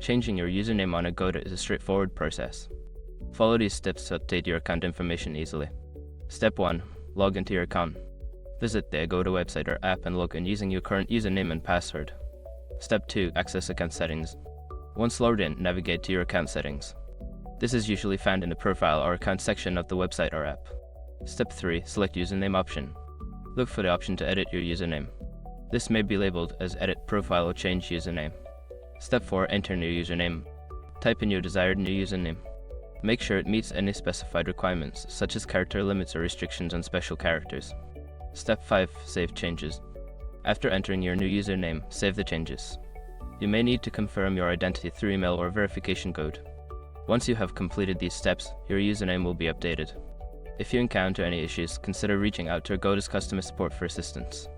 Changing your username on Agoda is a straightforward process. Follow these steps to update your account information easily. Step 1. Log into your account. Visit the Agoda website or app and log in using your current username and password. Step 2. Access account settings. Once logged in, navigate to your account settings. This is usually found in the profile or account section of the website or app. Step 3. Select username option. Look for the option to edit your username. This may be labeled as edit profile or change username. Step 4. Enter new username. Type in your desired new username. Make sure it meets any specified requirements, such as character limits or restrictions on special characters. Step 5. Save changes. After entering your new username, save the changes. You may need to confirm your identity through email or verification code. Once you have completed these steps, your username will be updated. If you encounter any issues, consider reaching out to Agoda's customer support for assistance.